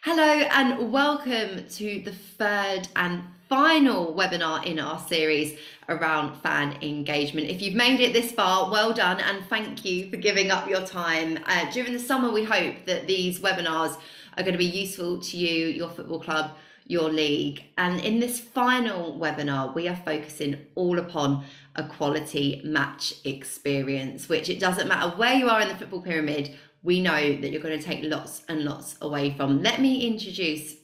Hello and welcome to the third and final webinar in our series around fan engagement. If you've made it this far, well done and thank you for giving up your time. During the summer, we hope that these webinars are going to be useful to you, your football club, your league. And in this final webinar, we are focusing all upon a quality match experience, which it doesn't matter where you are in the football pyramid, we know that you're going to take lots and lots away from. Let me introduce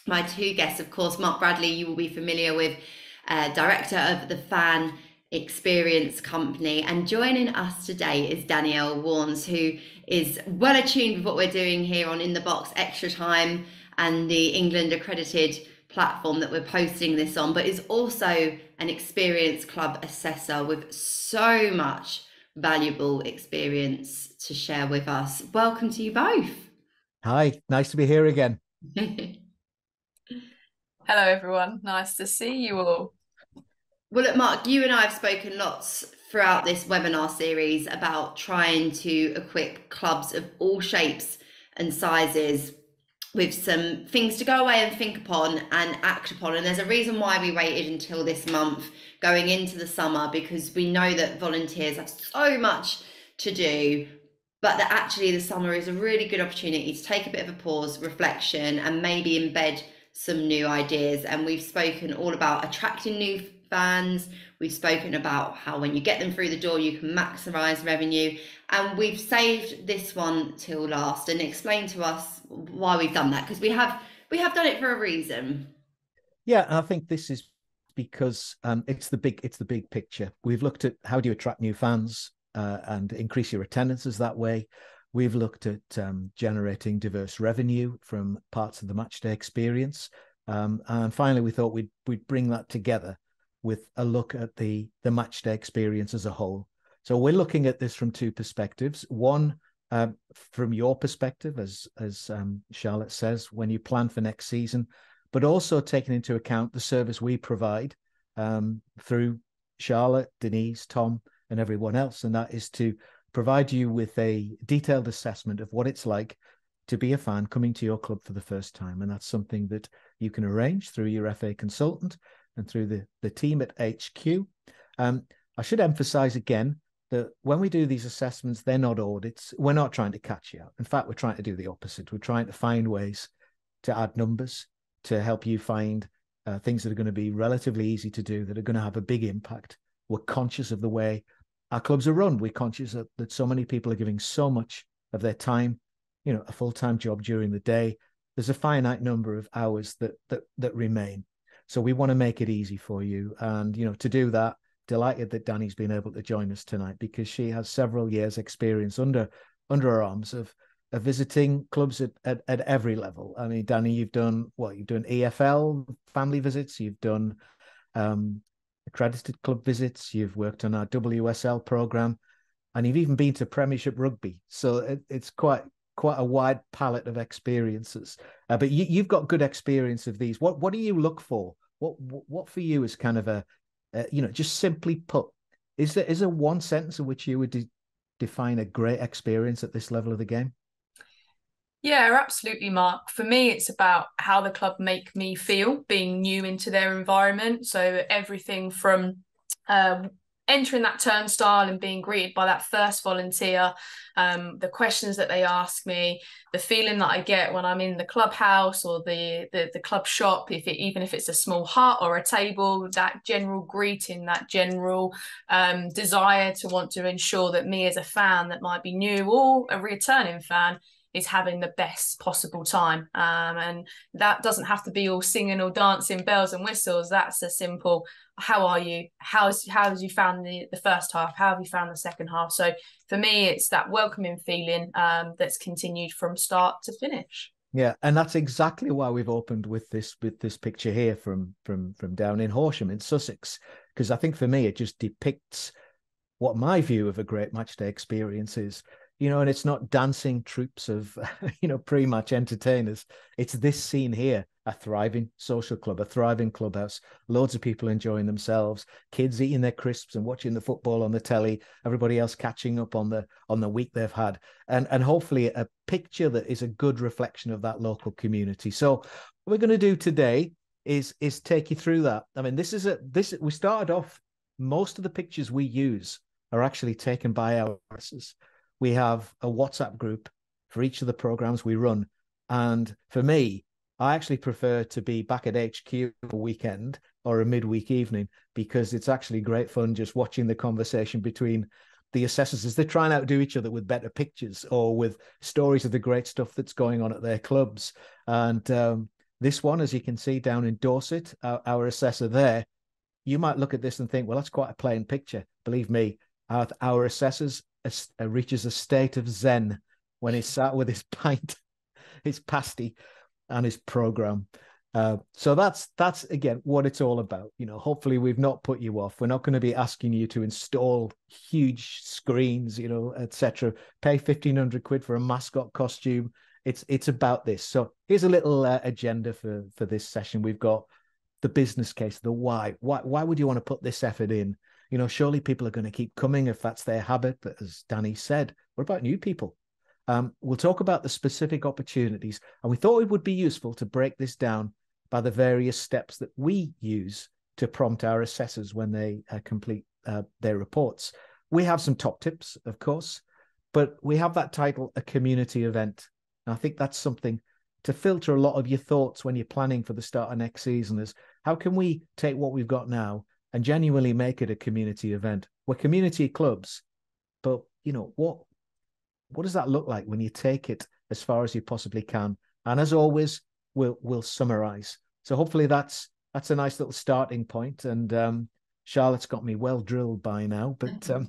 my two guests. Of course, Mark Bradley, you will be familiar with, director of the Fan Experience Company. And joining us today is Danielle Warns, who is well attuned with what we're doing here on In the Box Extra Time and the England Accredited platform that we're posting this on, but is also an experienced club assessor with so much valuable experience to share with us. Welcome to you both. Hi, nice to be here again. Hello everyone, nice to see you all. Well, look, Mark, you and I have spoken lots throughout this webinar series about trying to equip clubs of all shapes and sizes with some things to go away and think upon and act upon. And there's a reason why we waited until this month going into the summer, because we know that volunteers have so much to do, but that actually the summer is a really good opportunity to take a bit of a pause, reflection, and maybe embed some new ideas. And we've spoken all about attracting new fans. We've spoken about how when you get them through the door, you can maximize revenue. And we've saved this one till last and explained to us why we've done that, because we have done it for a reason. Yeah, I think this is because it's the big picture. We've looked at how do you attract new fans and increase your attendances that way. We've looked at generating diverse revenue from parts of the matchday experience, and finally we thought we'd bring that together with a look at the matchday experience as a whole. So we're looking at this from two perspectives. One, from your perspective, as Charlotte says, when you plan for next season, but also taking into account the service we provide through Charlotte, Denise, Tom, and everyone else. And that is to provide you with a detailed assessment of what it's like to be a fan coming to your club for the first time. And that's something that you can arrange through your FA consultant and through the team at HQ. I should emphasize again that when we do these assessments, they're not audits. We're not trying to catch you out. In fact, we're trying to do the opposite. We're trying to find ways to add numbers to help you find things that are going to be relatively easy to do, that are going to have a big impact. We're conscious of the way our clubs are run. We're conscious that so many people are giving so much of their time, a full-time job during the day. There's a finite number of hours that remain. So we want to make it easy for you. And, to do that, delighted that Dani's been able to join us tonight, because she has several years experience under her arms of visiting clubs at every level. I mean, Dani, you've done EFL family visits, you've done accredited club visits, you've worked on our WSL program, and you've even been to Premiership rugby. So it's quite a wide palette of experiences. But you've got good experience of these. What do you look for? What for you is kind of a just simply put, is there one sentence in which you would define a great experience at this level of the game? Yeah, absolutely, Mark. For me, it's about how the club make me feel being new into their environment. So everything from entering that turnstile and being greeted by that first volunteer, the questions that they ask me, the feeling that I get when I'm in the clubhouse or the club shop, even if it's a small hut or a table, that general greeting, that general desire to want to ensure that me as a fan that might be new or a returning fan is having the best possible time. And that doesn't have to be all singing or dancing, bells and whistles. That's a simple, how are you? How have you found the first half? How have you found the second half? So for me, it's that welcoming feeling that's continued from start to finish. Yeah, and that's exactly why we've opened with this picture here from down in Horsham in Sussex, because I think for me it just depicts what my view of a great matchday experience is. and it's not dancing troops of, pre-match entertainers. It's this scene here, a thriving social club, a thriving clubhouse, loads of people enjoying themselves, kids eating their crisps and watching the football on the telly, everybody else catching up on the week they've had, and hopefully a picture that is a good reflection of that local community. So what we're going to do today is take you through that. I mean, we started off, most of the pictures we use are actually taken by our assessors. We have a WhatsApp group for each of the programs we run. And for me, I actually prefer to be back at HQ for a weekend or a midweek evening, because it's actually great fun just watching the conversation between the assessors as they try and outdo each other with better pictures or with stories of the great stuff that's going on at their clubs. And this one, as you can see down in Dorset, our assessor there, you might look at this and think, well, that's quite a plain picture. Believe me, our assessors reaches a state of zen when he's sat with his pint, his pasty, and his program. So that's again what it's all about. Hopefully we've not put you off. We're not going to be asking you to install huge screens, etc. Pay 1,500 quid for a mascot costume. It's about this. So here's a little agenda for this session. We've got the business case, the why. Why would you want to put this effort in? Surely people are going to keep coming if that's their habit. But as Dani said, what about new people? We'll talk about the specific opportunities. And we thought it would be useful to break this down by the various steps that we use to prompt our assessors when they complete their reports. We have some top tips, of course, but we have that title, a community event. And I think that's something to filter a lot of your thoughts when you're planning for the start of next season, is how can we take what we've got now and genuinely make it a community event? We're community clubs, but what does that look like when you take it as far as you possibly can? And as always, we'll summarize. So hopefully that's a nice little starting point. And Charlotte's got me well drilled by now, but so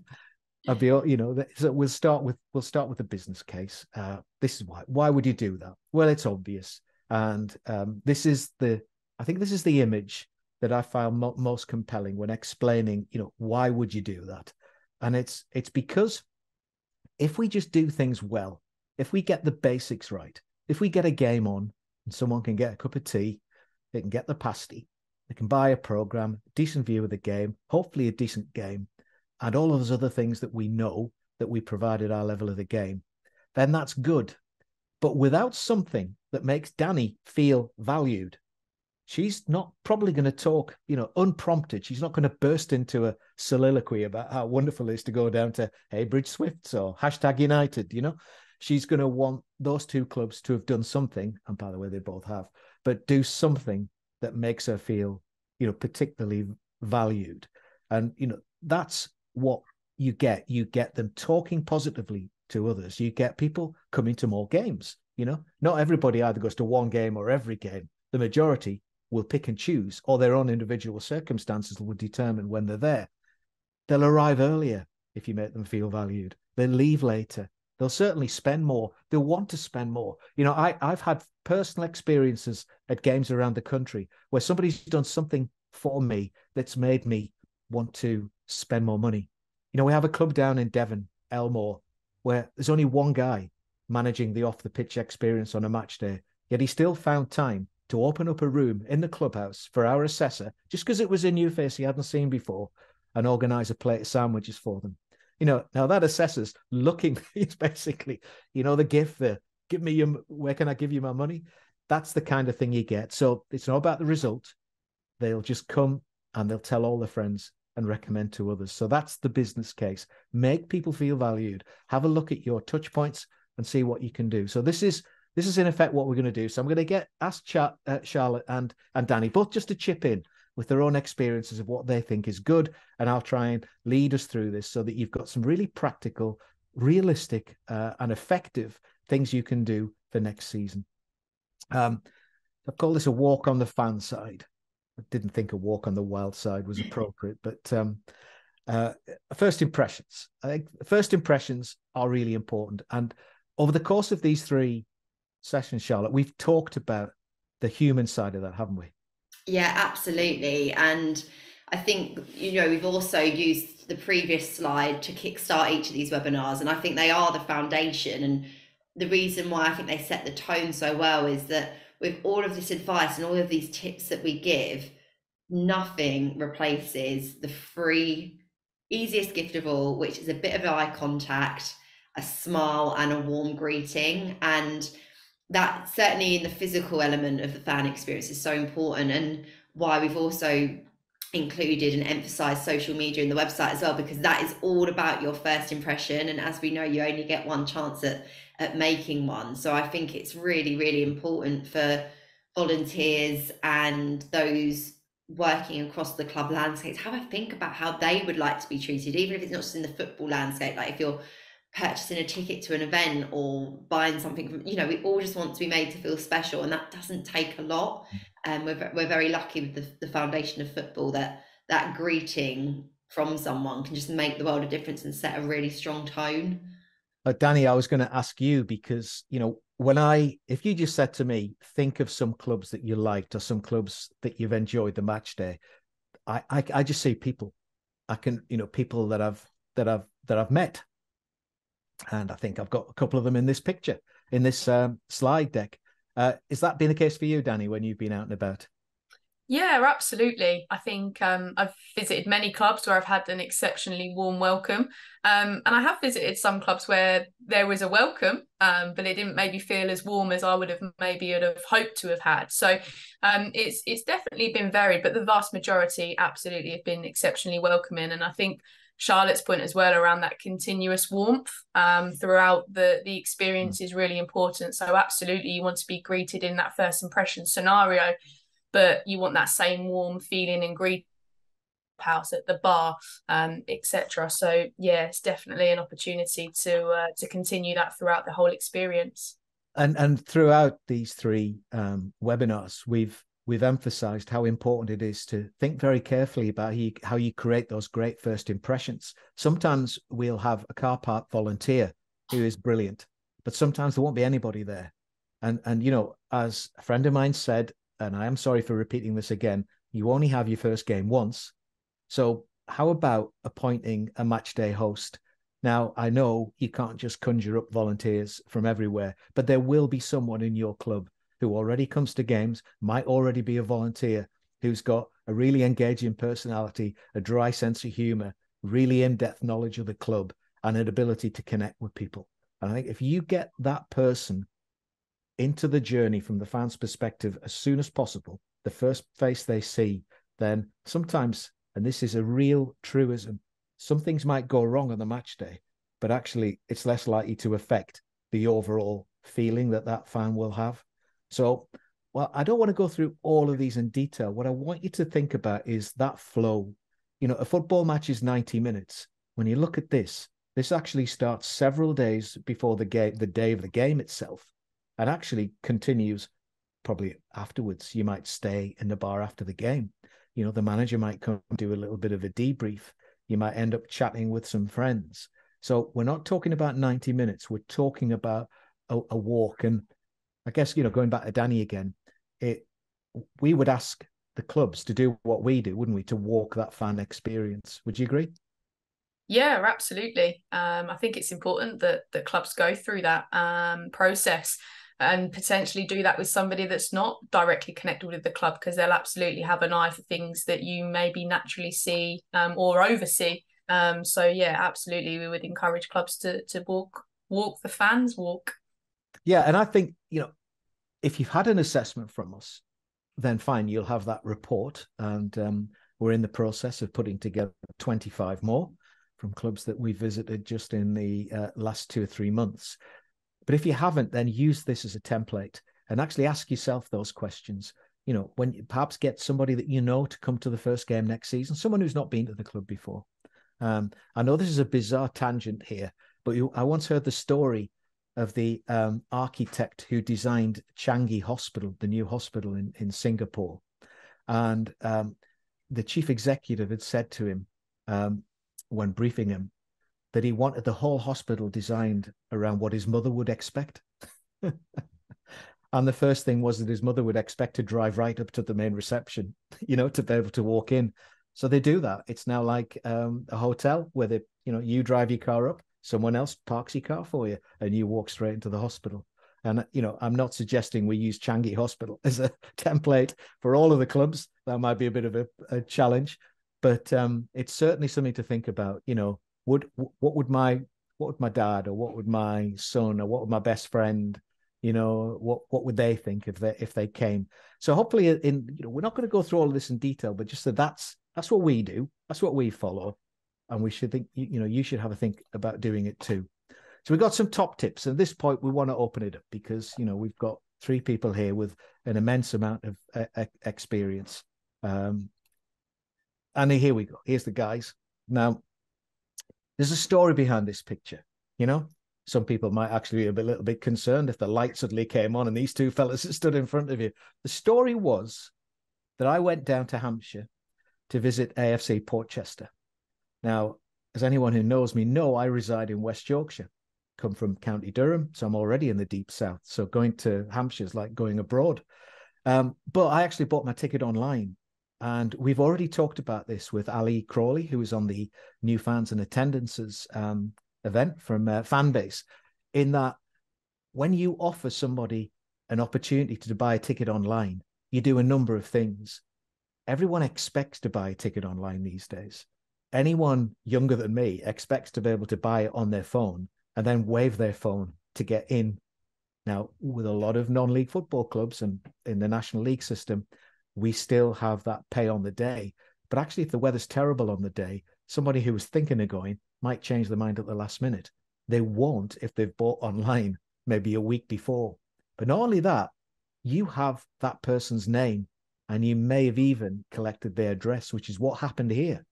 we'll start with the business case. This is why would you do that? Well, it's obvious. And this is the image that I found most compelling when explaining, why would you do that? And it's because if we just do things well, if we get the basics right, if we get a game on and someone can get a cup of tea, they can get the pasty, they can buy a program, decent view of the game, hopefully a decent game, and all of those other things that we know that we provided our level of the game, then that's good. But without something that makes Dani feel valued, she's not probably going to talk, unprompted. She's not going to burst into a soliloquy about how wonderful it is to go down to Heybridge Swifts or #United, She's going to want those two clubs to have done something, and by the way, they both have, but do something that makes her feel, particularly valued. And, that's what you get. You get them talking positively to others. You get people coming to more games, Not everybody either goes to one game or every game. The majority will pick and choose, or their own individual circumstances will determine when they're there. They'll arrive earlier if you make them feel valued. They'll leave later. They'll certainly spend more. They'll want to spend more. I've had personal experiences at games around the country where somebody's done something for me that's made me want to spend more money. We have a club down in Devon, Elmore, where there's only one guy managing the off-the-pitch experience on a match day, yet he still found time to open up a room in the clubhouse for our assessor, just because it was a new face he hadn't seen before, and organise a plate of sandwiches for them. Now that assessor's looking, it's basically, the gift, where can I give you my money? That's the kind of thing you get. So it's not about the result. They'll just come and they'll tell all their friends and recommend to others. So that's the business case. Make people feel valued. Have a look at your touch points and see what you can do. So this is in effect what we're going to do. So I'm going to ask Charlotte and Dani both just to chip in with their own experiences of what they think is good, and I'll try and lead us through this so that you've got some really practical, realistic, and effective things you can do for next season. I've called this a walk on the fan side. I didn't think a walk on the wild side was appropriate, but first impressions. I think first impressions are really important. And over the course of these 3 sessions, Charlotte, we've talked about the human side of that, haven't we? Yeah, absolutely. And I think, we've also used the previous slide to kickstart each of these webinars, and I think they are the foundation. And the reason why I think they set the tone so well is that with all of this advice and all of these tips that we give, nothing replaces the free, easiest gift of all, which is a bit of eye contact, a smile, and a warm greeting. And that, certainly in the physical element of the fan experience, is so important, and why we've also included and emphasized social media in the website as well, because that is all about your first impression, and as we know, you only get one chance at making one. So I think it's really, really important for volunteers and those working across the club landscape to have a think about how they would like to be treated, even if it's not just in the football landscape. Like if you're purchasing a ticket to an event or buying something from, we all just want to be made to feel special, and that doesn't take a lot. And we're very lucky with the foundation of football that greeting from someone can just make the world of difference and set a really strong tone. Dani, I was going to ask you, because if you just said to me, think of some clubs that you liked or some clubs that you've enjoyed the match day, I just see people. I can, people that I've met. And I think I've got a couple of them in this picture, in this slide deck. Has that been the case for you, Dani, when you've been out and about? Yeah, absolutely. I think I've visited many clubs where I've had an exceptionally warm welcome. And I have visited some clubs where there was a welcome, but it didn't maybe feel as warm as I would have hoped to have had. So it's definitely been varied, but the vast majority absolutely have been exceptionally welcoming. And I think Charlotte's point as well around that continuous warmth throughout the experience is really important. So absolutely, you want to be greeted in that first impression scenario, but you want that same warm feeling in greet house, at the bar, etc. So yeah, it's definitely an opportunity to continue that throughout the whole experience. And throughout these three webinars, we've emphasized how important it is to think very carefully about how you create those great first impressions. Sometimes we'll have a car park volunteer who is brilliant, but sometimes there won't be anybody there. And as a friend of mine said, and I am sorry for repeating this again, you only have your first game once. So how about appointing a matchday host? Now, I know you can't just conjure up volunteers from everywhere, but there will be someone in your club who already comes to games, might already be a volunteer, who's got a really engaging personality, a dry sense of humor, really in-depth knowledge of the club, and an ability to connect with people. And I think if you get that person into the journey from the fan's perspective as soon as possible, the first face they see, then sometimes, and this is a real truism, some things might go wrong on the match day, but actually it's less likely to affect the overall feeling that fan will have. So, well, I don't want to go through all of these in detail. What I want you to think about is that flow. A football match is 90 minutes. When you look at this actually starts several days before the day of the game itself, and actually continues probably afterwards. You might stay in the bar after the game. The manager might come and do a little bit of a debrief. You might end up chatting with some friends. So we're not talking about 90 minutes. We're talking about a walk. And I guess, going back to Dani again, we would ask the clubs to do what we do, wouldn't we? To walk that fan experience. Would you agree? Yeah, absolutely. I think it's important that clubs go through that process and potentially do that with somebody that's not directly connected with the club, because they'll absolutely have an eye for things that you maybe naturally see or oversee. So yeah, absolutely, we would encourage clubs to walk the fans walk. Yeah, and I think, if you've had an assessment from us, then fine, you'll have that report. And we're in the process of putting together 25 more from clubs that we visited just in the last 2 or 3 months. But if you haven't, then use this as a template and actually ask yourself those questions. When you perhaps get somebody that to come to the first game next season, someone who's not been to the club before. I know this is a bizarre tangent here, but I once heard the story of the architect who designed Changi Hospital, the new hospital in Singapore. And the chief executive had said to him when briefing him that he wanted the whole hospital designed around what his mother would expect. And the first thing was that his mother would expect to drive right up to the main reception, to be able to walk in. So they do that. It's now like a hotel where they, you drive your car up, someone else parks your car for you, and you walk straight into the hospital. And, I'm not suggesting we use Changi Hospital as a template for all of the clubs. That might be a bit of a challenge, but it's certainly something to think about. What would my dad, or what would my son, or what would my best friend, what would they think if they came? So hopefully we're not going to go through all of this in detail, but just that's what we do. That's what we follow. And we should think, you should have a think about doing it too. So we've got some top tips. At this point, we want to open it up because, we've got 3 people here with an immense amount of experience. And here we go. Here's the guys. Now, there's a story behind this picture. Some people might actually be a little bit concerned if the light suddenly came on and these 2 fellas stood in front of you. The story was that I went down to Hampshire to visit AFC Portchester. Now, as anyone who knows me know, I reside in West Yorkshire, come from County Durham, so I'm already in the deep south. So going to Hampshire is like going abroad. But I actually bought my ticket online. And we've already talked about this with Ali Crawley, who was on the New Fans and Attendances event from Fanbase, in that when you offer somebody an opportunity to buy a ticket online, you do a number of things. Everyone expects to buy a ticket online these days. Anyone younger than me expects to be able to buy it on their phone and then wave their phone to get in. Now, with a lot of non-league football clubs and in the National League system, we still have that pay on the day. But actually, if the weather's terrible on the day, somebody who was thinking of going might change their mind at the last minute. They won't if they've bought online maybe a week before. But not only that, you have that person's name and you may have even collected their address, which is what happened here.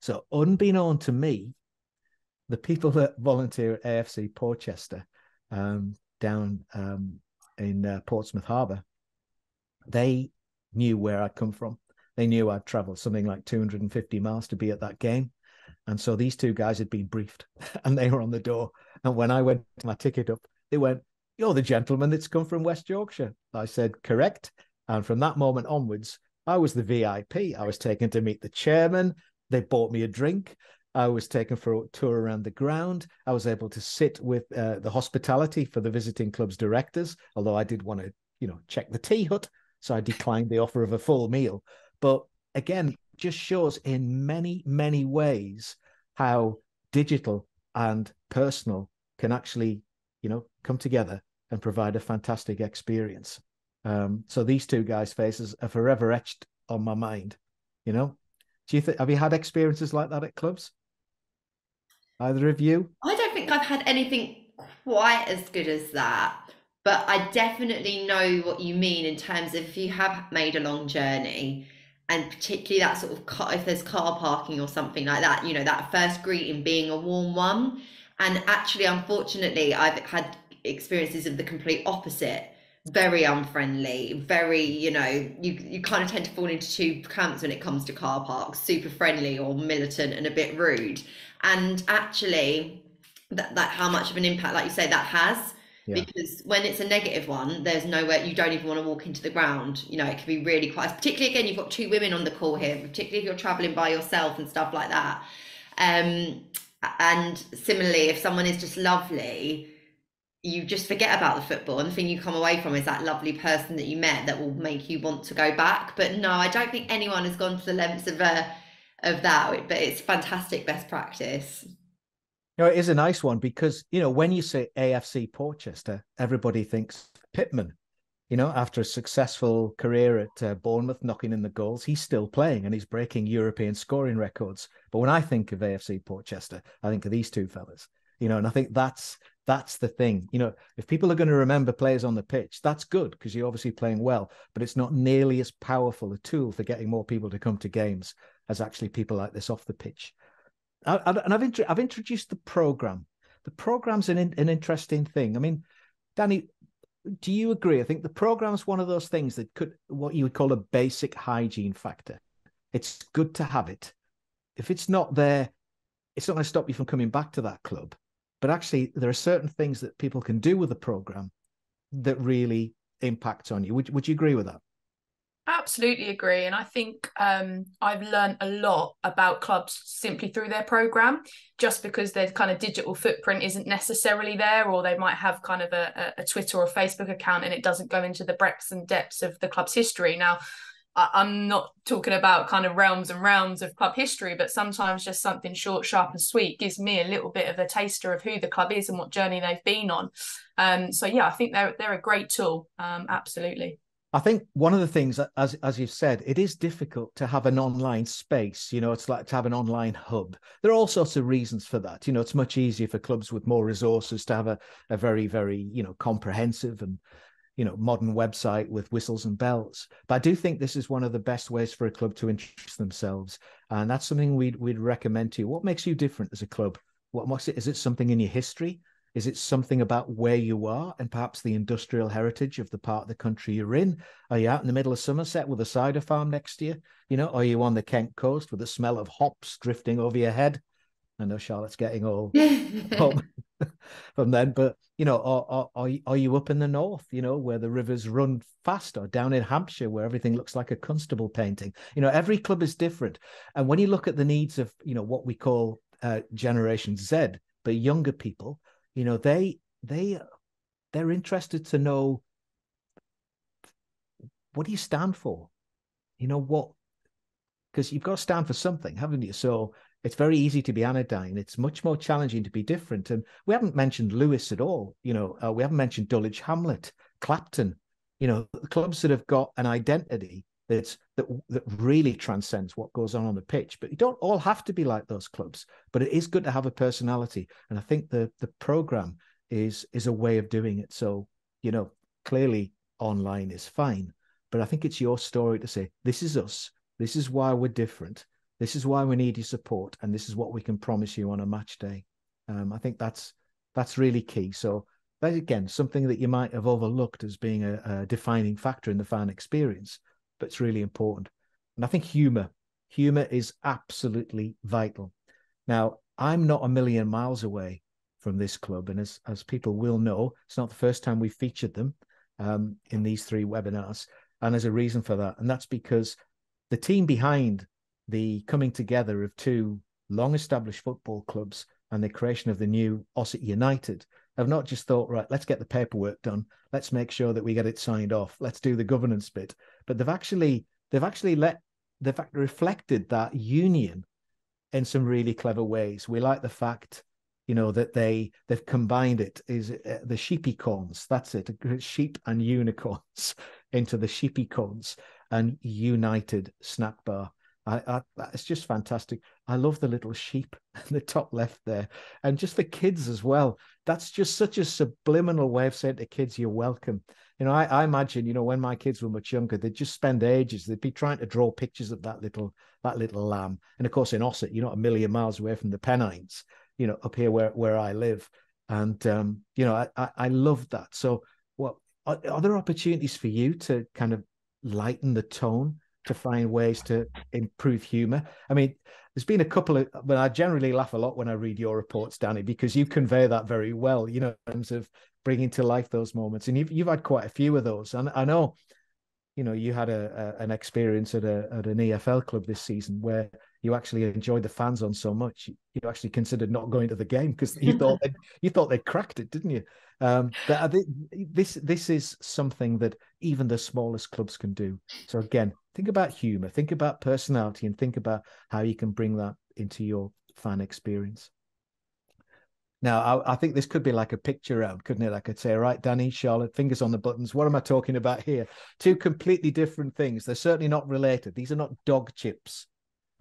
So unbeknown to me, the people that volunteer at AFC Portchester down in Portsmouth Harbour, they knew where I'd come from. They knew I'd traveled something like 250 miles to be at that game. And so these 2 guys had been briefed and they were on the door. And when I went to my ticket up, they went, "You're the gentleman that's come from West Yorkshire." I said, "Correct." And from that moment onwards, I was the VIP. I was taken to meet the chairman. They bought me a drink. I was taken for a tour around the ground. I was able to sit with the hospitality for the visiting club's directors, although I did want to, check the tea hut. So I declined the offer of a full meal. But again, just shows in many, many ways how digital and personal can actually, come together and provide a fantastic experience. So these 2 guys' faces are forever etched on my mind. Do you think, have you had experiences like that at clubs? Either of you? I don't think I've had anything quite as good as that, but I definitely know what you mean in terms of if you have made a long journey, and particularly that sort of if there's car parking or something like that, that first greeting being a warm one. And actually, unfortunately, I've had experiences of the complete opposite. Very unfriendly, very, you kind of tend to fall into 2 camps when it comes to car parks, super friendly or militant and a bit rude. And actually, that how much of an impact, like you say, that has. Yeah. Because when it's a negative one, there's nowhere, you don't even want to walk into the ground. It can be really quite, particularly again, you've got 2 women on the call here, particularly if you're traveling by yourself and stuff like that. And similarly, if someone is just lovely, you just forget about the football, and the thing you come away from is that lovely person that you met that will make you want to go back. But no, I don't think anyone has gone to the lengths of that, but it's fantastic best practice. It is a nice one because, when you say AFC Portchester, everybody thinks Pittman. After a successful career at Bournemouth, knocking in the goals, he's still playing and he's breaking European scoring records. But when I think of AFC Portchester, I think of these 2 fellas, and I think that's the thing. If people are going to remember players on the pitch, that's good because you're obviously playing well, but it's not nearly as powerful a tool for getting more people to come to games as actually people like this off the pitch. And I've introduced the program. The program's an interesting thing. I mean, Dani, do you agree? I think the program's one of those things that could, what you would call a basic hygiene factor. It's good to have it. If it's not there, it's not going to stop you from coming back to that club. But actually, there are certain things that people can do with the program that really impact on you. Would you agree with that? Absolutely agree. And I think I've learned a lot about clubs simply through their programme, just because their kind of digital footprint isn't necessarily there, or they might have kind of a Twitter or a Facebook account and it doesn't go into the breadth and depths of the club's history. Now, I'm not talking about kind of realms and rounds of club history, but sometimes just something short, sharp, and sweet gives me a little bit of a taster of who the club is and what journey they've been on. So yeah, I think they're a great tool. Absolutely. I think one of the things, as you've said, it is difficult to have an online space. You know, it's like to have an online hub. There are all sorts of reasons for that. You know, it's much easier for clubs with more resources to have a very, very, comprehensive and, modern website with whistles and bells. But I do think this is one of the best ways for a club to introduce themselves. And that's something we'd recommend to you. What makes you different as a club? What makes it? Is it something in your history? Is it something about where you are and perhaps the industrial heritage of the part of the country you're in? Are you out in the middle of Somerset with a cider farm next to you? Are you on the Kent coast with the smell of hops drifting over your head? I know Charlotte's getting all home from then, but are you up in the north, where the rivers run fast, or down in Hampshire where everything looks like a Constable painting? Every club is different. And when you look at the needs of, what we call Generation Z, but younger people, they're interested to know, what do you stand for? Because you've got to stand for something, haven't you? So it's very easy to be anodyne. It's much more challenging to be different. And we haven't mentioned Lewis at all. We haven't mentioned Dulwich Hamlet, Clapton, the clubs that have got an identity that really transcends what goes on the pitch. But you don't all have to be like those clubs, but it is good to have a personality. And I think the program is a way of doing it. So, clearly online is fine, but I think it's your story to say, this is us. This is why we're different. This is why we need your support. And this is what we can promise you on a match day. I think that's really key. So that, again, something that you might have overlooked as being a defining factor in the fan experience, but it's really important. And I think humour is absolutely vital. Now, I'm not a million miles away from this club. And as people will know, it's not the first time we've featured them in these 3 webinars. And there's a reason for that. And that's because the team behind the coming together of 2 long-established football clubs and the creation of the new Ossett United have not just thought, right, let's get the paperwork done. Let's make sure that we get it signed off. Let's do the governance bit. But they've actually reflected that union in some really clever ways. We like the fact, that they've combined it, is the sheepycorns. That's it, sheep and unicorns into the sheepycorns and United snack bar. It's just fantastic. I love the little sheep in the top left there, and just for kids as well. That's just such a subliminal way of saying to kids, you're welcome. I imagine, when my kids were much younger, they'd just spend ages. They'd be trying to draw pictures of that little lamb. And of course, in Ossett, you're not a million miles away from the Pennines, up here where I live. And I love that. So, what are there opportunities for you to kind of lighten the tone, to find ways to improve humour? I mean, there's been a couple of, but I generally laugh a lot when I read your reports, Dani, because you convey that very well, in terms of bringing to life those moments. And you've had quite a few of those. And I know, you had an experience at an EFL club this season where you actually enjoyed the fans on so much, you actually considered not going to the game because you thought they'd cracked it, didn't you? But I think this is something that even the smallest clubs can do. So again, think about humour, think about personality, and think about how you can bring that into your fan experience. Now, I think this could be like a picture round, couldn't it? I could say, all right, Dani, Charlotte, fingers on the buttons. What am I talking about here? 2 completely different things. They're certainly not related. These are not dog chips.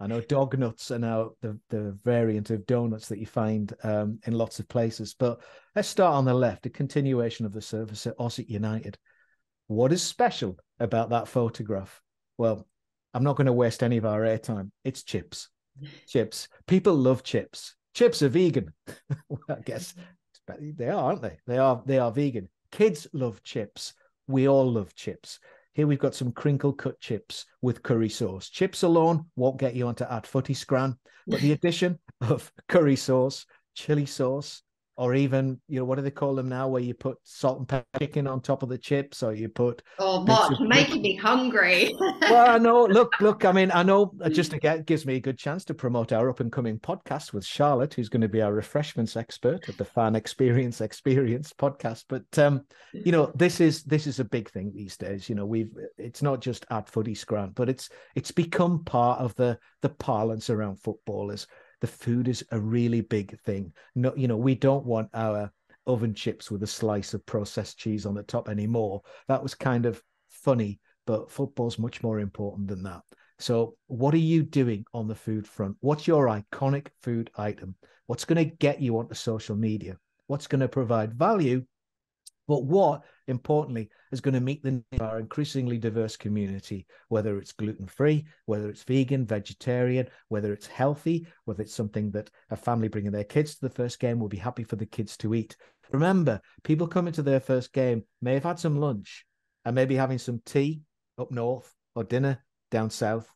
I know dog nuts are now the variant of donuts that you find in lots of places. But let's start on the left, a continuation of the service at Ossett United. What is special about that photograph? Well, I'm not going to waste any of our airtime. It's chips. Chips. People love chips. Chips are vegan. I guess they are, aren't they? They are vegan. Kids love chips. We all love chips. Here we've got some crinkle cut chips with curry sauce. Chips alone won't get you onto Footy Scran, but the addition of curry sauce, chili sauce, or even, what do they call them now, where you put salt and pepper chicken on top of the chips, or you put bits Mark, of you're making me hungry. Well, I know. Look. I mean, I know. Just again, gives me a good chance to promote our up and coming podcast with Charlotte, who's going to be our refreshments expert at the Fan Experience podcast. But this is a big thing these days. It's not just at Footy Scran, but it's become part of the parlance around footballers. The food is a really big thing. No, we don't want our oven chips with a slice of processed cheese on the top anymore. That was kind of funny. But football's much more important than that. So what are you doing on the food front? What's your iconic food item? What's going to get you onto social media? What's going to provide value? But what, importantly, is going to meet the needs of our increasingly diverse community, whether it's gluten-free, whether it's vegan, vegetarian, whether it's healthy, whether it's something that a family bringing their kids to the first game will be happy for the kids to eat. Remember, people coming to their first game may have had some lunch and maybe having some tea up north or dinner down south.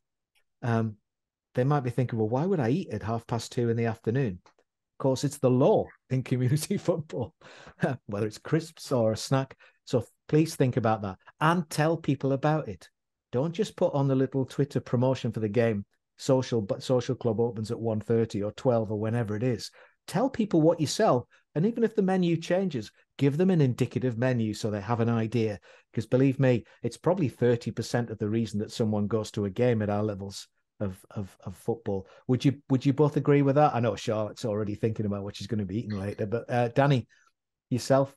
They might be thinking, well, why would I eat at 2:30 in the afternoon? Of course, it's the law in community football, whether it's crisps or a snack. So please think about that and tell people about it. Don't just put on the little Twitter promotion for the game. Social club opens at 1:30 or 12 or whenever it is. Tell people what you sell. And even if the menu changes, give them an indicative menu so they have an idea. Because believe me, it's probably 30% of the reason that someone goes to a game at our levels of football. Would you both agree with that? I know Charlotte's already thinking about what she's going to be eating later, but Dani, yourself,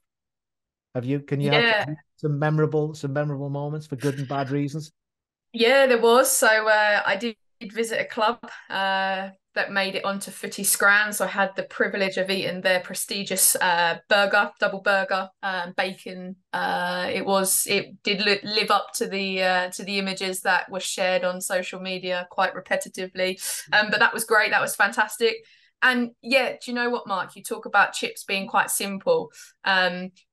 can you have some memorable moments for good and bad reasons? Yeah, there was. So I did visit a club that made it onto Footy Scran. So I had the privilege of eating their prestigious double burger, bacon. It did live up to the images that were shared on social media quite repetitively. But that was great. That was fantastic. And yeah, do you know what, Mark? You talk about chips being quite simple.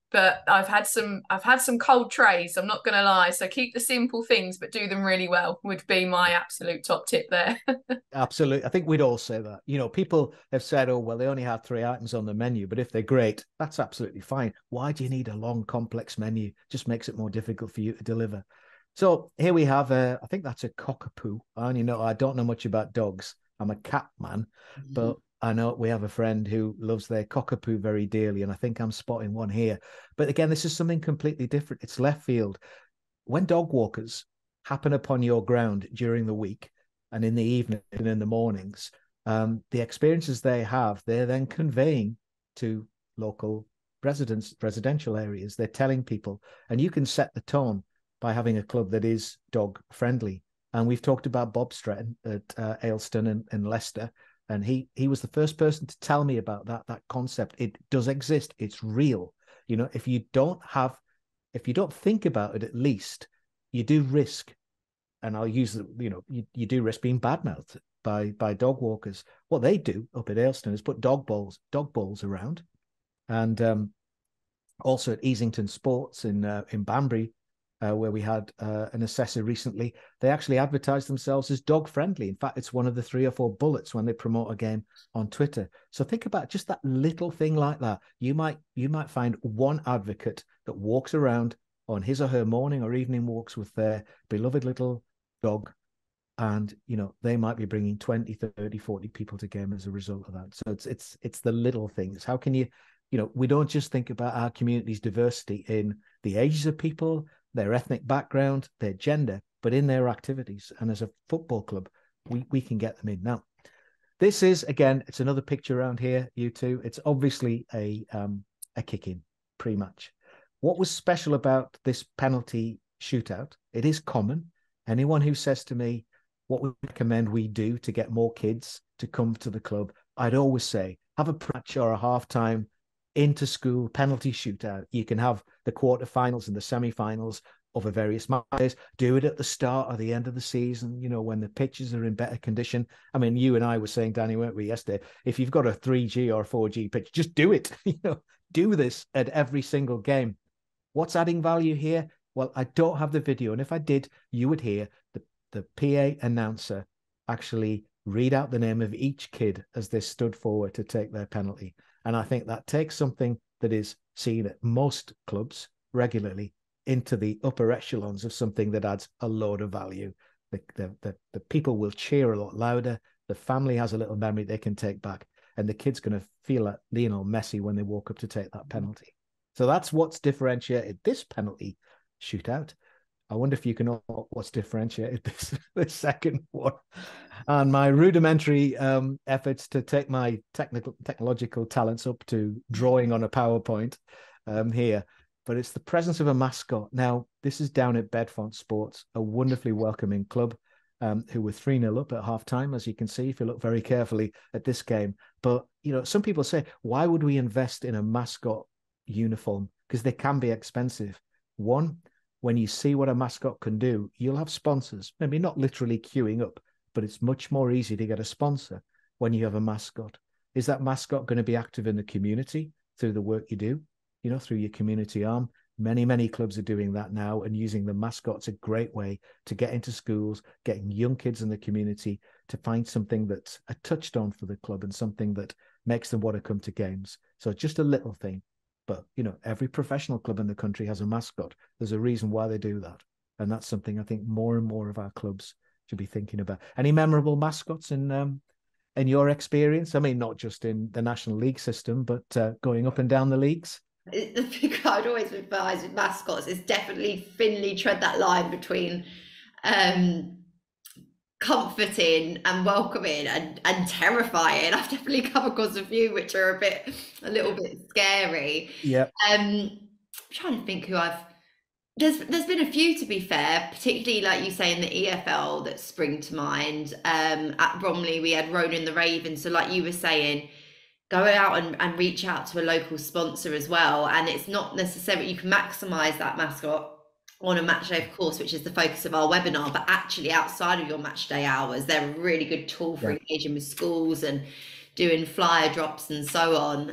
But I've had some cold trays, I'm not gonna lie. So keep the simple things, but do them really well would be my absolute top tip there. Absolutely. I think we'd all say that. People have said, oh, well, they only have 3 items on the menu, but if they're great, that's absolutely fine. Why do you need a long, complex menu? Just makes it more difficult for you to deliver. So here we have, I think that's a cockapoo. I don't know much about dogs. I'm a cat man, but I know we have a friend who loves their cockapoo very dearly, and I think I'm spotting one here. But again, this is something completely different. It's left field. When dog walkers happen upon your ground during the week and in the evening and in the mornings, the experiences they have, they're then conveying to local residential areas. They're telling people, and you can set the tone by having a club that is dog friendly. And we've talked about Bob Stretton at Ayleston and Leicester. And he was the first person to tell me about that concept. It does exist. It's real. If you don't think about it, at least you do risk, and I'll use you do risk being badmouthed by dog walkers. What they do up at Ayleston is put dog balls around, and also at Easington Sports in Banbury, where we had an assessor recently, they actually advertised themselves as dog friendly. In fact, it's one of the 3 or 4 bullets when they promote a game on Twitter. So think about just that little thing like that. You might find one advocate that walks around on his or her morning or evening walks with their beloved little dog, and they might be bringing 20, 30, 40 people to game as a result of that. So it's the little things. How can you we don't just think about our community's diversity in the ages of people, their ethnic background, their gender, but in their activities. And as a football club, we can get them in. Now, this is, again, it's another picture around here, you two. It's obviously a kick-in pre-match. What was special about this penalty shootout? It is common. Anyone who says to me, what we recommend we do to get more kids to come to the club, I'd always say, have a match or a half-time inter-school penalty shootout. You can have the quarterfinals and the semi-finals over various matches. Do it at the start or the end of the season, when the pitches are in better condition. I mean, you and I were saying, Dani, weren't we, yesterday? If you've got a 3G or 4G pitch, just do it. Do this at every single game. What's adding value here? Well, I don't have the video, and if I did, you would hear the PA announcer actually read out the name of each kid as they stood forward to take their penalty. And I think that takes something that is seen at most clubs regularly into the upper echelons of something that adds a load of value. The people will cheer a lot louder. The family has a little memory they can take back, and the kid's going to feel like Lionel Messi when they walk up to take that penalty. So that's what's differentiated this penalty shootout. I wonder if you can know what's differentiated this second one. And my rudimentary efforts to take my technological talents up to drawing on a PowerPoint here. But it's the presence of a mascot. Now, this is down at Bedfont Sports, a wonderfully welcoming club who were 3-0 up at half-time, as you can see, if you look very carefully at this game. But, you know, some people say, why would we invest in a mascot uniform? Because they can be expensive. One, when you see what a mascot can do, you'll have sponsors, maybe not literally queuing up, but it's much more easy to get a sponsor when you have a mascot. Is that mascot going to be active in the community through the work you do? You know, through your community arm. Many clubs are doing that now, and using the mascot's a great way to get into schools, getting young kids in the community to find something that's a touchstone for the club and something that makes them want to come to games. So just a little thing. But, you know, every professional club in the country has a mascot. There's a reason why they do that. And that's something I think more and more of our clubs should be thinking about. Any memorable mascots in your experience? I mean, not just in the National League system, but going up and down the leagues? The thing I'd always advise with mascots is definitely thinly tread that line between comforting and welcoming and terrifying. I've definitely come across a few which are a little bit scary. Yeah. I'm trying to think who there's been a few, to be fair, particularly like you say in the EFL that spring to mind. At Bromley we had Ronan the Raven, so like you were saying, go out and reach out to a local sponsor as well. And it's not necessarily, you can maximize that mascot on a match day, of course, which is the focus of our webinar, but actually outside of your match day hours, they're a really good tool for engaging with schools and doing flyer drops and so on.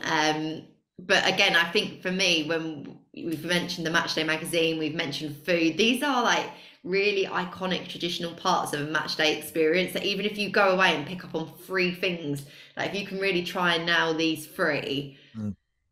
But again, I think for me, when we've mentioned the Matchday magazine, we've mentioned food, these are like really iconic traditional parts of a match day experience that even if you go away and pick up on 3 things, like if you can really try and nail these 3,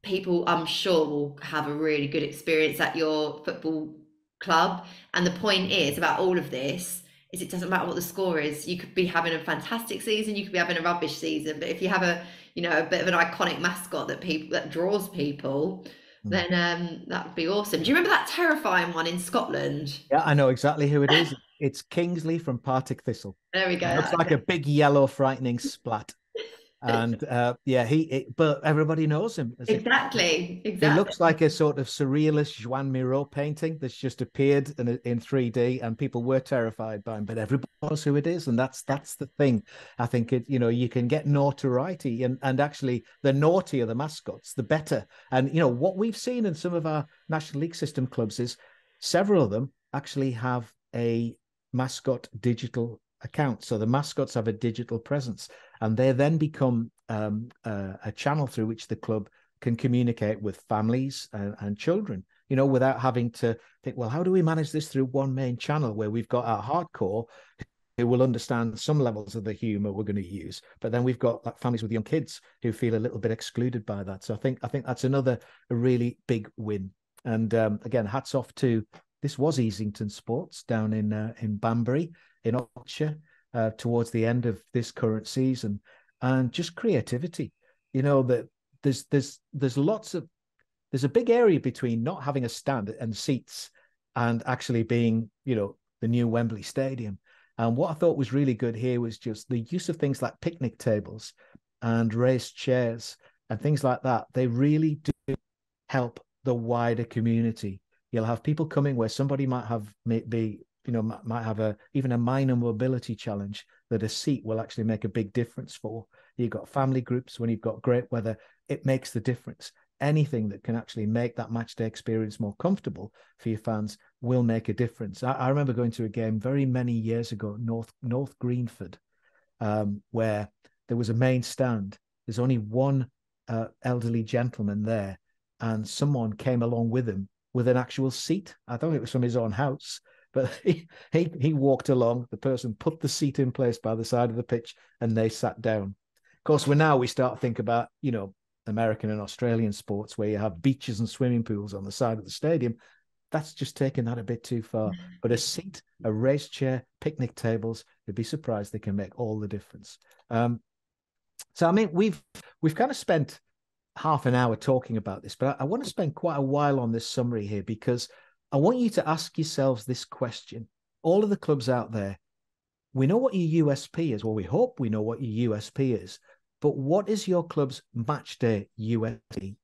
people I'm sure will have a really good experience at your football club. And the point is about all of this is it doesn't matter what the score is. You could be having a fantastic season, you could be having a rubbish season, but if you have a bit of an iconic mascot that draws people, then that would be awesome. Do you remember that terrifying one in Scotland? Yeah, I know exactly who it is. It's Kingsley from Partick Thistle. There we go. It looks like a big yellow frightening splat. And but everybody knows him. Exactly. It looks like a sort of surrealist Joan Miro painting that's just appeared in 3D, and people were terrified by him. But everybody knows who it is, and that's the thing. I think you can get notoriety, and actually the naughtier the mascots, the better. And what we've seen in some of our National League system clubs is several of them actually have a mascot digital account. So the mascots have a digital presence, and they then become a channel through which the club can communicate with families and children, without having to think, well, how do we manage this through one main channel where we've got our hardcore who will understand some levels of the humor we're going to use, but then we've got families with young kids who feel a little bit excluded by that. So I think that's another really big win. And again, hats off to, this was Easington Sports down in Banbury in Oxfordshire towards the end of this current season, and just creativity. That there's a big area between not having a stand and seats and actually being the new Wembley Stadium. And what I thought was really good here was just the use of things like picnic tables and raised chairs and things like that. They really do help the wider community. You'll have people coming where somebody might have even a minor mobility challenge that a seat will actually make a big difference for. You've got family groups, when you've got great weather, it makes the difference. Anything that can actually make that match day experience more comfortable for your fans will make a difference. I remember going to a game very many years ago, North Greenford, where there was a main stand. There's only one elderly gentleman there, and someone came along with him with an actual seat. I thought it was from his own house. But he walked along, the person put the seat in place by the side of the pitch, and they sat down. Of course, we start to think about, American and Australian sports where you have beaches and swimming pools on the side of the stadium. That's just taking that a bit too far. But a seat, a race chair, picnic tables, you'd be surprised they can make all the difference. So, I mean, we've kind of spent half an hour talking about this, but I want to spend quite a while on this summary here, because I want you to ask yourselves this question. All of the clubs out there, we know what your USP is. Well, we hope we know what your USP is. But what is your club's matchday USP?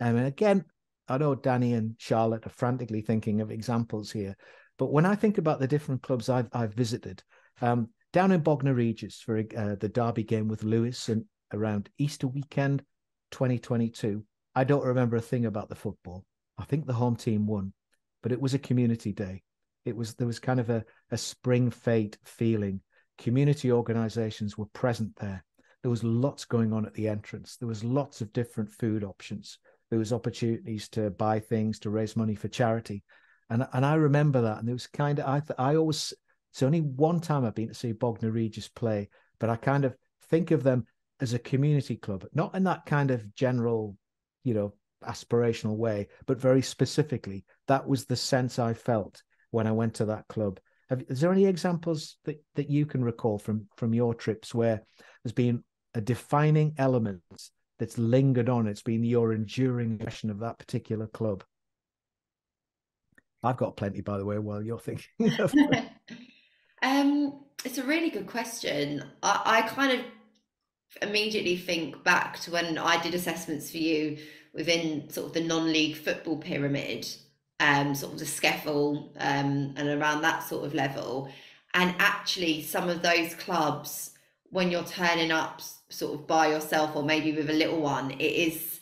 And again, I know Dani and Charlotte are frantically thinking of examples here, but when I think about the different clubs I've visited, down in Bognor Regis for the derby game with Lewis and around Easter weekend 2022, I don't remember a thing about the football. I think the home team won, but it was a community day. There was kind of a spring fete feeling. Community organisations were present there. There was lots going on at the entrance. There was lots of different food options. There was opportunities to buy things, to raise money for charity. And I remember that. And there was kind of, I always, it's only one time I've been to see Bognor Regis play, but I kind of think of them as a community club, not in that kind of general, aspirational way, but very specifically, that was the sense I felt when I went to that club. Is there any examples that you can recall from your trips where there's been a defining element that's lingered on? It's been your enduring impression of that particular club. I've got plenty, by the way, while you're thinking of It's a really good question. I kind of immediately think back to when I did assessments for you within sort of the non-league football pyramid, sort of the SCEFL, and around that sort of level. And actually some of those clubs, when you're turning up sort of by yourself or maybe with a little one, it's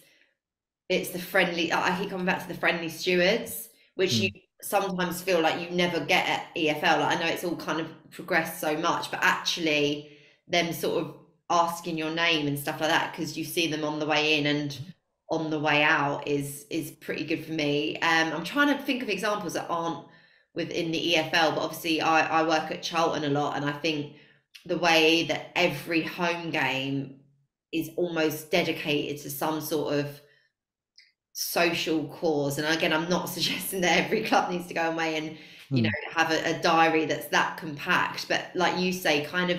the friendly, I keep coming back to the friendly stewards, which you sometimes feel like you never get at EFL. Like, I know it's all kind of progressed so much, but actually them sort of asking your name and stuff like that, because you see them on the way in and on the way out, is pretty good for me. I'm trying to think of examples that aren't within the EFL, but obviously I work at Charlton a lot, and I think the way that every home game is almost dedicated to some sort of social cause. And again, I'm not suggesting that every club needs to go away and have a diary that's that compact, but like you say, kind of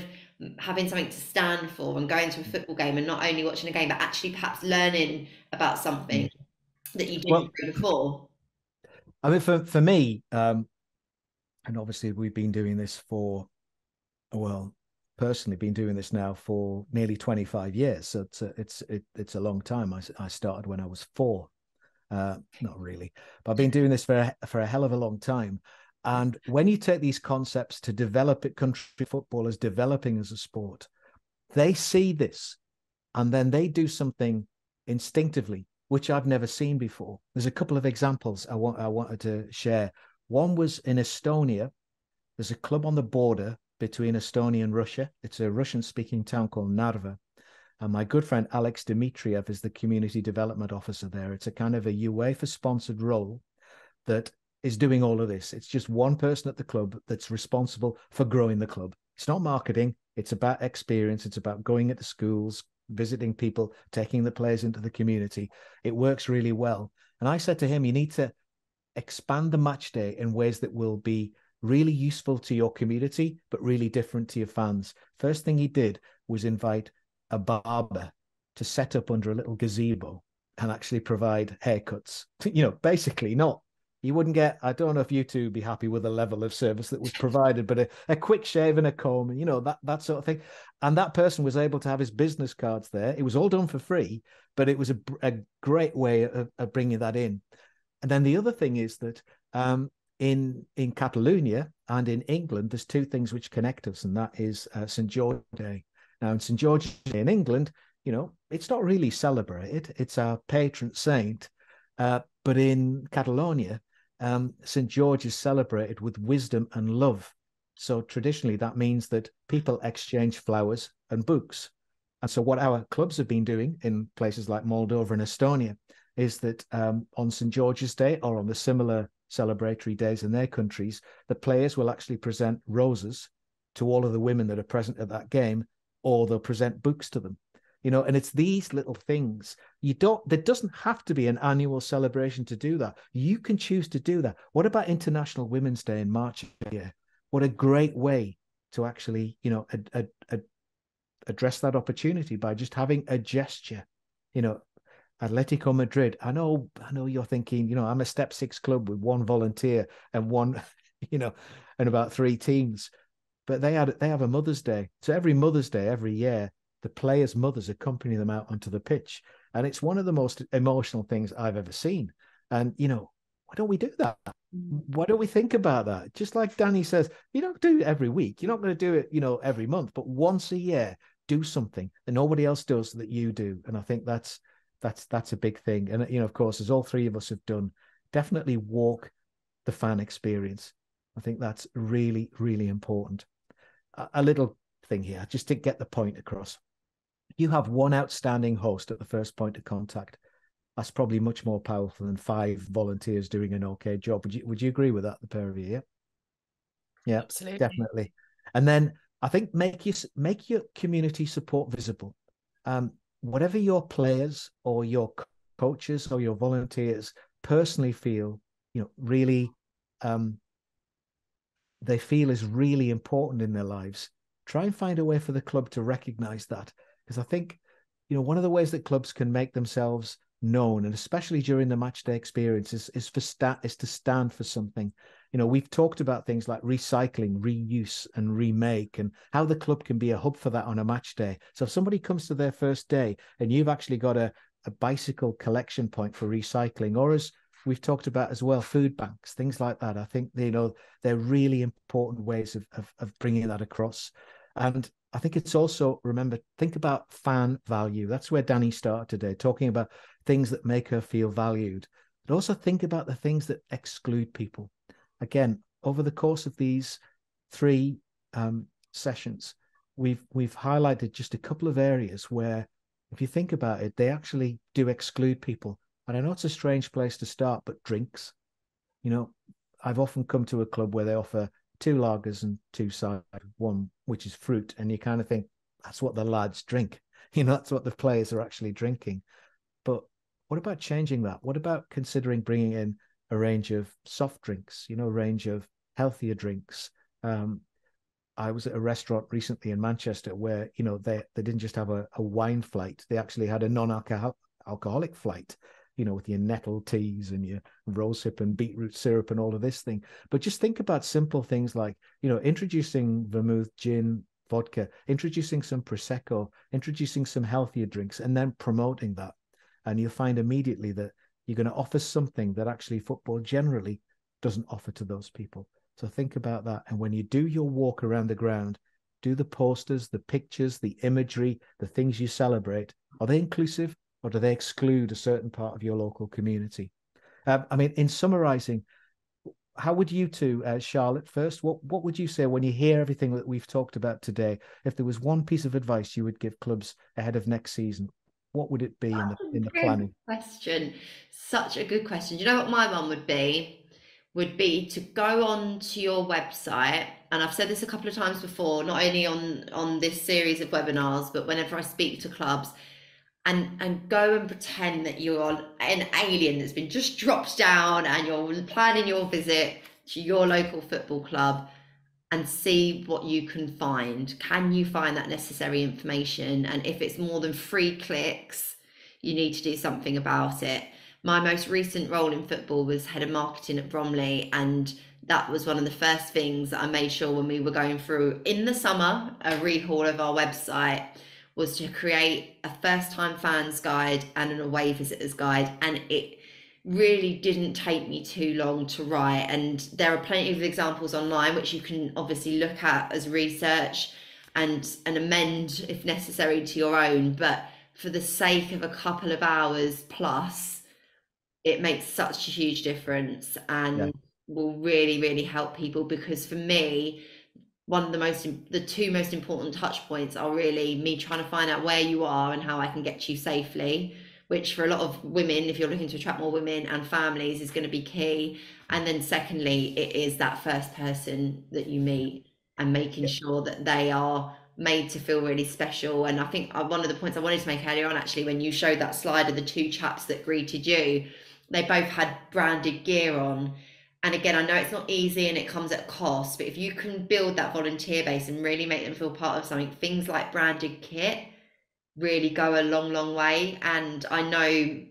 having something to stand for and going to a football game and not only watching a game, but actually perhaps learning about something that you didn't know before. I mean, for me, and obviously we've been doing this personally been doing this now for nearly 25 years. So it's a long time. I started when I was 4. Not really, but I've been doing this for a hell of a long time. And when you take these concepts to develop it, country football is developing as a sport, they see this and then they do something instinctively, which I've never seen before. There's a couple of examples I wanted to share. One was in Estonia. There's a club on the border between Estonia and Russia. It's a Russian-speaking town called Narva. And my good friend Alex Dmitriev is the community development officer there. It's a kind of a UEFA-sponsored role that is doing all of this. It's just one person at the club that's responsible for growing the club. It's not marketing. It's about experience. It's about going into schools, visiting people, taking the players into the community. It works really well. And I said to him, you need to expand the match day in ways that will be really useful to your community, but really different to your fans. First thing he did was invite a barber to set up under a little gazebo and actually provide haircuts. Basically not. You wouldn't get, I don't know if you two would be happy with the level of service that was provided, but a quick shave and a comb and, that sort of thing. And that person was able to have his business cards there. It was all done for free, but it was a great way of bringing that in. And then the other thing is that in Catalonia and in England, there's two things which connect us, and that is St. George Day. Now, in St. George Day in England, it's not really celebrated. It's our patron saint. But in Catalonia, St. George is celebrated with wisdom and love. So traditionally, that means that people exchange flowers and books. And so what our clubs have been doing in places like Moldova and Estonia is that on St. George's Day or on the similar celebratory days in their countries, the players will actually present roses to all of the women that are present at that game, or they'll present books to them. you know, and it's these little things. There doesn't have to be an annual celebration to do that. You can choose to do that. What about International Women's Day in March here? What a great way to actually, you know, address that opportunity by just having a gesture. You know, Atlético Madrid. I know you're thinking, you know, I'm a step 6 club with 1 volunteer and 1, you know, and about 3 teams. But they have a Mother's Day. So every Mother's Day, every year, the players' mothers accompany them out onto the pitch. And it's one of the most emotional things I've ever seen. And, you know, why don't we do that? Why don't we think about that? Just like Dani says, you don't do it every week. You're not going to do it, you know, every month, but once a year, do something that nobody else does that you do. And I think that's a big thing. And, you know, of course, as all 3 of us have done, definitely walk the fan experience. I think that's really, really important. A little thing here, just to get the point across. You have 1 outstanding host at the first point of contact. That's probably much more powerful than 5 volunteers doing an okay job. Would you agree with that, the pair of you? Yeah, Absolutely. definitely. And then I think make your community support visible. Whatever your players or your coaches or your volunteers personally feel, you know, really they feel is really important in their lives, try and find a way for the club to recognize that. Because I think, you know, one of the ways that clubs can make themselves known, and especially during the match day experience, is to stand for something. You know, we've talked about things like recycling, reuse, and remake, and how the club can be a hub for that on a match day. So if somebody comes to their first day and you've actually got a bicycle collection point for recycling, or as we've talked about as well, food banks, things like that, I think, you know, they're really important ways of bringing that across. And I think it's also, remember, think about fan value. That's where Dani started today, talking about things that make her feel valued. But also think about the things that exclude people. Again, over the course of these 3 sessions, we've highlighted just a couple of areas where, if you think about it, they actually do exclude people. And I know it's a strange place to start, but drinks. You know, I've often come to a club where they offer 2 lagers and 2 cider, 1 which is fruit, and you kind of think that's what the lads drink. You know, that's what the players are actually drinking. But what about changing that? What about considering bringing in a range of soft drinks? You know, a range of healthier drinks. I was at a restaurant recently in Manchester where, you know, they didn't just have a wine flight; they actually had a non-alcoholic flight. You know, with your nettle teas and your rosehip and beetroot syrup and all of this thing. But just think about simple things like, you know, introducing vermouth, gin, vodka, introducing some Prosecco, introducing some healthier drinks, and then promoting that. And you'll find immediately that you're going to offer something that actually football generally doesn't offer to those people. So think about that. And when you do your walk around the ground, do the posters, the pictures, the imagery, the things you celebrate. Are they inclusive? Or do they exclude a certain part of your local community? I mean, in summarizing, how would you two, Charlotte, first, what would you say when you hear everything that we've talked about today? If there was one piece of advice you would give clubs ahead of next season, what would it be in the planning? Question. Such a good question. You know what my one would be? Would be to go on to your website, and I've said this a couple of times before, not only on this series of webinars, but whenever I speak to clubs, and go and pretend that you're an alien that's been just dropped down and you're planning your visit to your local football club, and see what you can find. Can you find that necessary information? And if it's more than 3 clicks, you need to do something about it. My most recent role in football was head of marketing at Bromley, and that was one of the first things that I made sure when we were going through in the summer a rehaul of our website was to create a first-time fans guide and an away visitors guide, and it really didn't take me too long to write. And there are plenty of examples online which you can obviously look at as research and amend if necessary to your own, but for the sake of a couple of hours plus, it makes such a huge difference and will really, really help people. Because for me, the 2 most important touch points are really me trying to find out where you are and how I can get to you safely, which for a lot of women, if you're looking to attract more women and families, is going to be key. And then secondly, it is that first person that you meet and making sure that they are made to feel really special. And I think one of the points I wanted to make earlier on, actually, when you showed that slide of the two chaps that greeted you, they both had branded gear on. And again, I know it's not easy and it comes at a cost, but if you can build that volunteer base and really make them feel part of something, things like branded kit really go a long, long way. And I know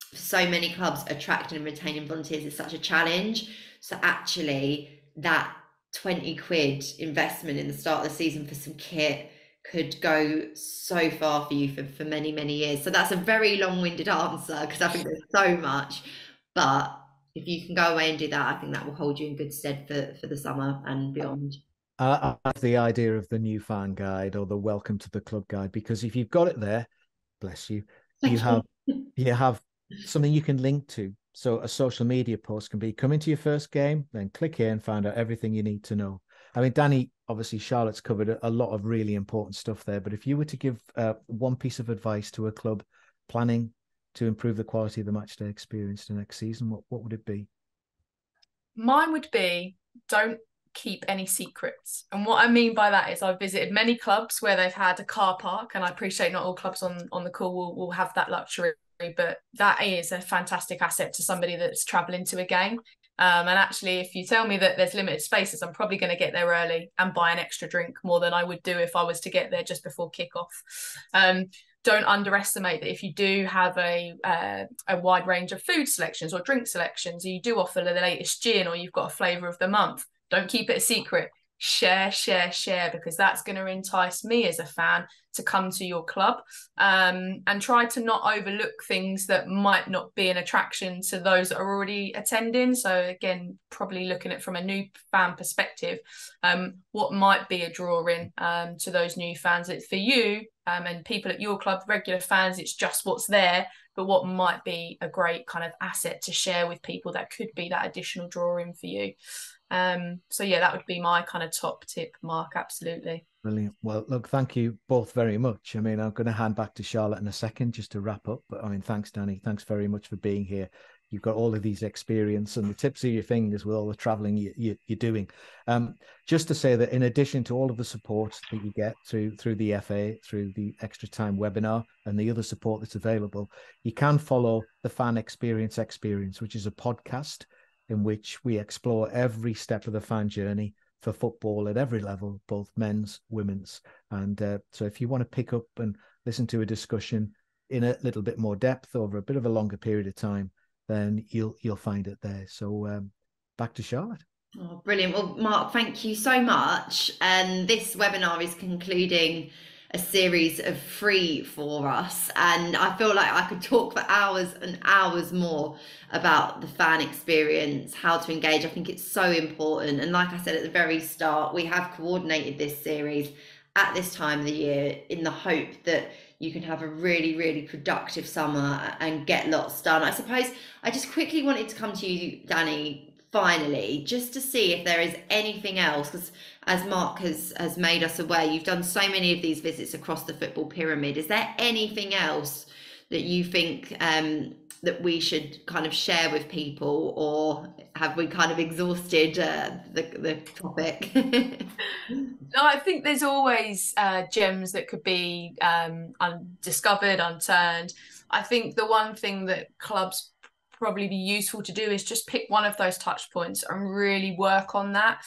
for so many clubs, attracting and retaining volunteers is such a challenge. So actually that 20 quid investment in the start of the season for some kit could go so far for you for many, many years. So that's a very long-winded answer, because I think there's so much, but if you can go away and do that, I think that will hold you in good stead for the summer and beyond. I love the idea of the new fan guide or the welcome to the club guide, because if you've got it there, bless you, you have something you can link to. So a social media post can be, come into your first game, then click here and find out everything you need to know. I mean, Dani, obviously Charlotte's covered a lot of really important stuff there, but if you were to give one piece of advice to a club planning to improve the quality of the matchday experience the next season, what would it be? Mine would be, don't keep any secrets. And what I mean by that is, I've visited many clubs where they've had a car park, and I appreciate not all clubs on the call will have that luxury, but that is a fantastic asset to somebody that's traveling to a game. And actually, if you tell me that there's limited spaces, I'm probably going to get there early and buy an extra drink more than I would do if I was to get there just before kickoff. Don't underestimate that if you do have a wide range of food selections or drink selections, or you do offer the latest gin, or you've got a flavour of the month, don't keep it a secret. Share, because that's going to entice me as a fan to come to your club, and try to not overlook things that might not be an attraction to those that are already attending. So again, probably looking at from a new fan perspective, what might be a draw in to those new fans. It's for you and people at your club, regular fans, it's just what's there, but what might be a great kind of asset to share with people that could be that additional draw in for you. So yeah, that would be my kind of top tip, Mark. Absolutely. Brilliant. Well, look, thank you both very much. I mean, I'm going to hand back to Charlotte in a second just to wrap up. But I mean, thanks, Dani. Thanks very much for being here. You've got all of these experience and the tips of your fingers with all the traveling you're doing. Just to say that in addition to all of the support that you get through the FA, through the Extra Time webinar and the other support that's available, you can follow the Fan Experience, which is a podcast in which we explore every step of the fan journey for football at every level, both men's, women's. And so if you want to pick up and listen to a discussion in a little bit more depth over a bit of a longer period of time, then you'll find it there. So back to Charlotte. Oh, brilliant. Well, Mark, thank you so much. And this webinar is concluding a series of 3 for us, and I feel like I could talk for hours and hours more about the fan experience, how to engage. I think it's so important, and like I said at the very start, we have coordinated this series at this time of the year in the hope that you can have a really, really productive summer and get lots done. I suppose I just quickly wanted to come to you, Dani, finally, just to see if there is anything else, because as Mark has made us aware, you've done so many of these visits across the football pyramid. Is there anything else that you think that we should kind of share with people, or have we kind of exhausted the topic? No, I think there's always gems that could be undiscovered, unturned. I think the one thing that clubs probably be useful to do is just pick one of those touch points and really work on that,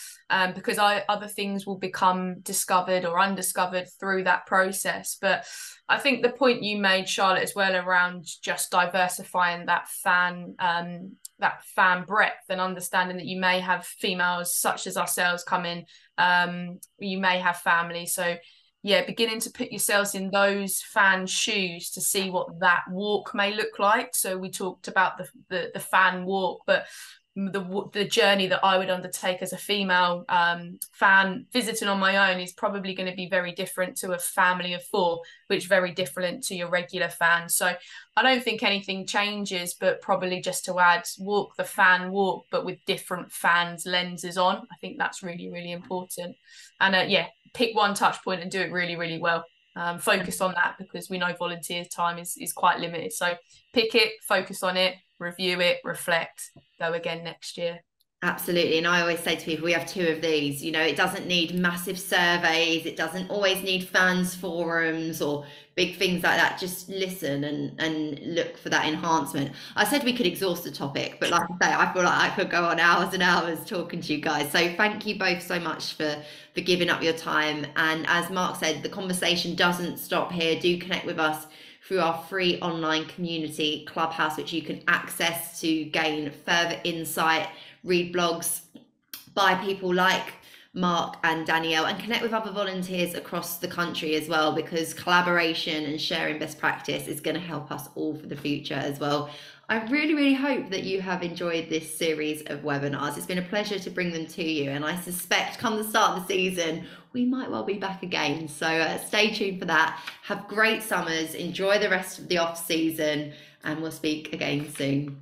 because other things will become discovered or undiscovered through that process. But I think the point you made, Charlotte, as well, around just diversifying that fan breadth, and understanding that you may have females such as ourselves come in, you may have families, so yeah, beginning to put yourselves in those fan shoes to see what that walk may look like. So we talked about the fan walk, but the journey that I would undertake as a female fan visiting on my own is probably going to be very different to a family of 4, which is very different to your regular fan. So I don't think anything changes, but probably just to add, walk the fan walk, but with different fans' lenses on. I think that's really, really important. And yeah, pick one touch point and do it really, really well. Focus on that, because we know volunteers' time is quite limited. So pick it, focus on it, review it, reflect, go again next year. Absolutely. And I always say to people, we have two of these. It doesn't need massive surveys. It doesn't always need fans forums or big things like that. Just listen and look for that enhancement. I said we could exhaust the topic, but like I say, I feel like I could go on hours and hours talking to you guys. So thank you both so much for giving up your time. And as Mark said, the conversation doesn't stop here. Do connect with us through our free online community, Clubhouse, which you can access to gain further insight, read blogs by people like Mark and Danielle, and connect with other volunteers across the country as well, because collaboration and sharing best practice is going to help us all for the future as well. I really, really hope that you have enjoyed this series of webinars. It's been a pleasure to bring them to you, and I suspect come the start of the season, we might well be back again. So stay tuned for that. Have great summers, enjoy the rest of the off season, and we'll speak again soon.